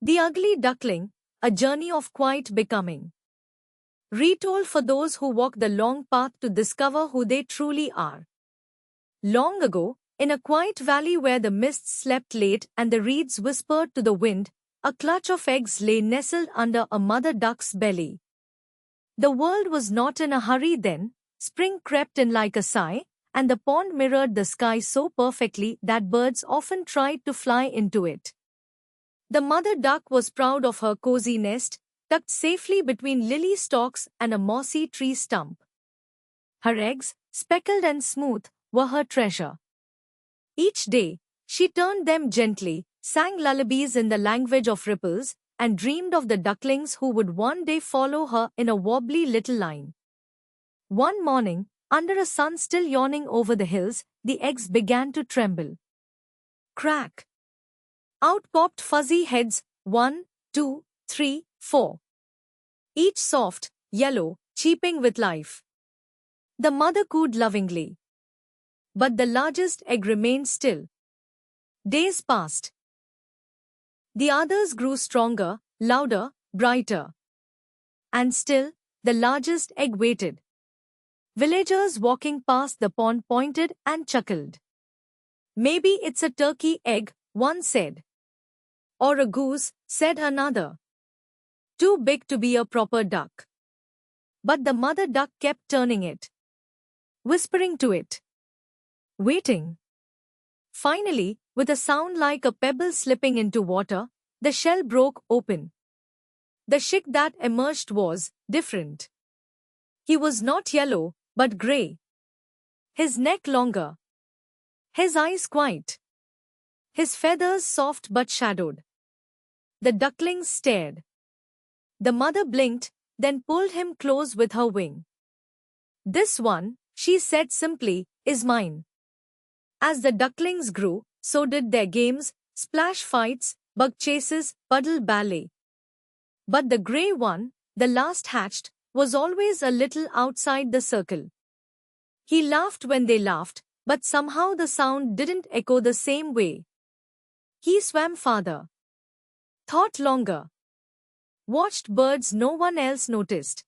The Ugly Duckling, A Journey of Quiet Becoming. Retold for those who walk the long path to discover who they truly are. Long ago, in a quiet valley where the mists slept late and the reeds whispered to the wind, a clutch of eggs lay nestled under a mother duck's belly. The world was not in a hurry then, spring crept in like a sigh, and the pond mirrored the sky so perfectly that birds often tried to fly into it. The mother duck was proud of her cozy nest, tucked safely between lily stalks and a mossy tree stump. Her eggs, speckled and smooth, were her treasure. Each day, she turned them gently, sang lullabies in the language of ripples, and dreamed of the ducklings who would one day follow her in a wobbly little line. One morning, under a sun still yawning over the hills, the eggs began to tremble. Crack! Out popped fuzzy heads, 1, 2, 3, 4. Each soft, yellow, cheeping with life. The mother cooed lovingly. But the largest egg remained still. Days passed. The others grew stronger, louder, brighter. And still, the largest egg waited. Villagers walking past the pond pointed and chuckled. Maybe it's a turkey egg, one said. Or a goose, said another. Too big to be a proper duck. But the mother duck kept turning it. Whispering to it. Waiting. Finally, with a sound like a pebble slipping into water, the shell broke open. The chick that emerged was different. He was not yellow, but grey. His neck longer. His eyes quiet. His feathers soft but shadowed. The ducklings stared. The mother blinked, then pulled him close with her wing. This one, she said simply, is mine. As the ducklings grew, so did their games, splash fights, bug chases, puddle ballet. But the grey one, the last hatched, was always a little outside the circle. He laughed when they laughed, but somehow the sound didn't echo the same way. He swam farther. Thought longer. Watched birds no one else noticed.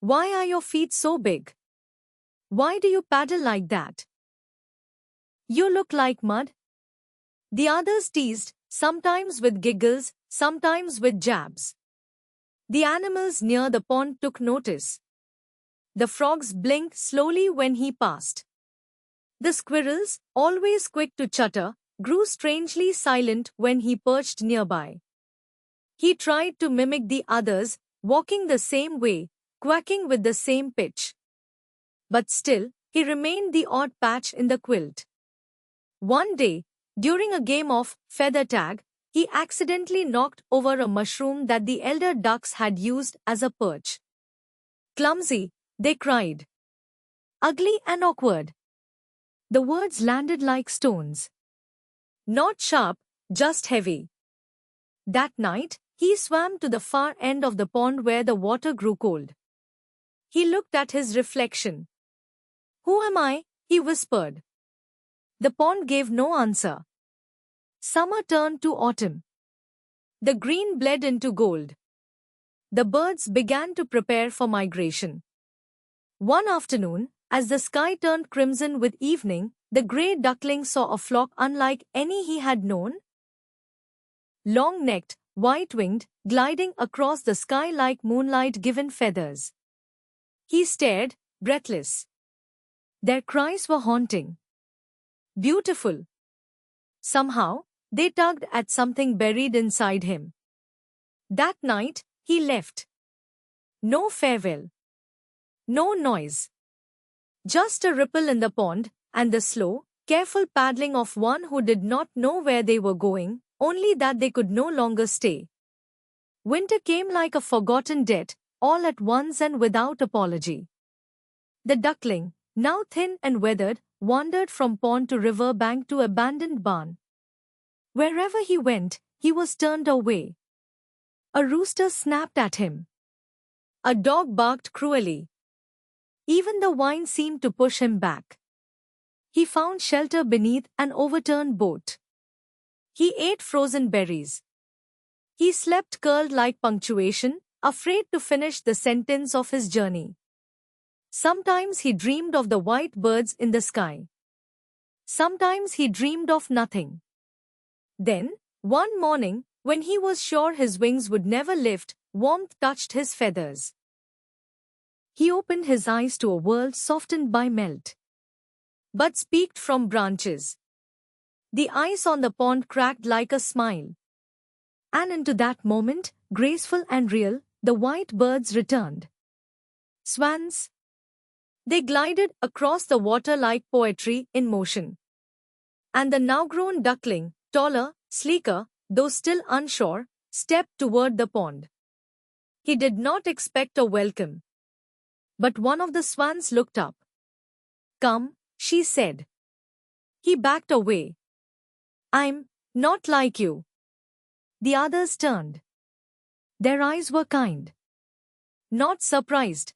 Why are your feet so big? Why do you paddle like that? You look like mud. The others teased, sometimes with giggles, sometimes with jabs. The animals near the pond took notice. The frogs blinked slowly when he passed. The squirrels, always quick to chutter, grew strangely silent when he perched nearby. He tried to mimic the others, walking the same way, quacking with the same pitch. But still, he remained the odd patch in the quilt. One day, during a game of feather tag, he accidentally knocked over a mushroom that the elder ducks had used as a perch. Clumsy, they cried. Ugly and awkward. The words landed like stones. Not sharp, just heavy. That night, he swam to the far end of the pond where the water grew cold. He looked at his reflection. Who am I? He whispered. The pond gave no answer. Summer turned to autumn. The green bled into gold. The birds began to prepare for migration. One afternoon, as the sky turned crimson with evening, the grey duckling saw a flock unlike any he had known. Long-necked, white-winged, gliding across the sky like moonlight-given feathers. He stared, breathless. Their cries were haunting. Beautiful. Somehow, they tugged at something buried inside him. That night, he left. No farewell. No noise. Just a ripple in the pond, and the slow, careful paddling of one who did not know where they were going, only that they could no longer stay. Winter came like a forgotten debt, all at once and without apology. The duckling, now thin and weathered, wandered from pond to river bank to abandoned barn. Wherever he went, he was turned away. A rooster snapped at him. A dog barked cruelly. Even the wine seemed to push him back. He found shelter beneath an overturned boat. He ate frozen berries. He slept curled like punctuation, afraid to finish the sentence of his journey. Sometimes he dreamed of the white birds in the sky. Sometimes he dreamed of nothing. Then, one morning, when he was sure his wings would never lift, warmth touched his feathers. He opened his eyes to a world softened by melt. Buds peeked from branches. The ice on the pond cracked like a smile. And into that moment, graceful and real, the white birds returned. Swans. They glided across the water like poetry in motion. And the now-grown duckling, taller, sleeker, though still unsure, stepped toward the pond. He did not expect a welcome. But one of the swans looked up. "Come," she said. He backed away. "I'm not like you." The others turned. Their eyes were kind. Not surprised.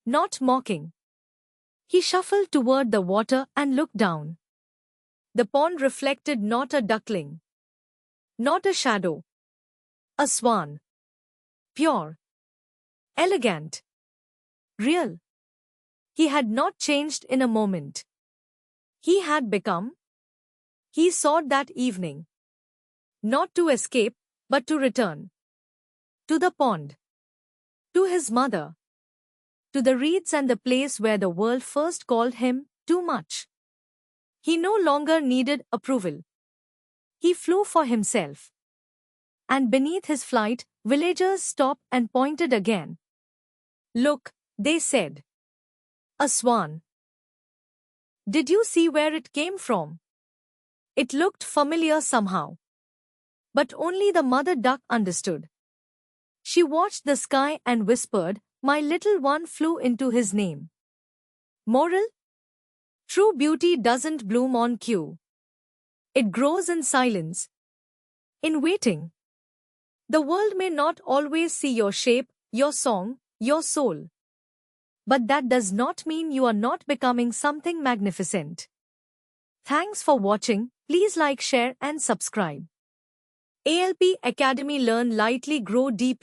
Not mocking. He shuffled toward the water and looked down. The pond reflected not a duckling. Not a shadow. A swan. Pure. Elegant. Real. He had not changed in a moment. He had become. He sought that evening. Not to escape, but to return. To the pond. To his mother. To the reeds and the place where the world first called him too much. He no longer needed approval. He flew for himself. And beneath his flight, villagers stopped and pointed again. "Look," they said. "A swan. Did you see where it came from?" It looked familiar somehow. But only the mother duck understood. She watched the sky and whispered, "My little one flew into his name." Moral? True beauty doesn't bloom on cue. It grows in silence. In waiting. The world may not always see your shape, your song, your soul. But that does not mean you are not becoming something magnificent. Thanks for watching. Please like, share and subscribe. ALP Academy, learn lightly, grow deeply.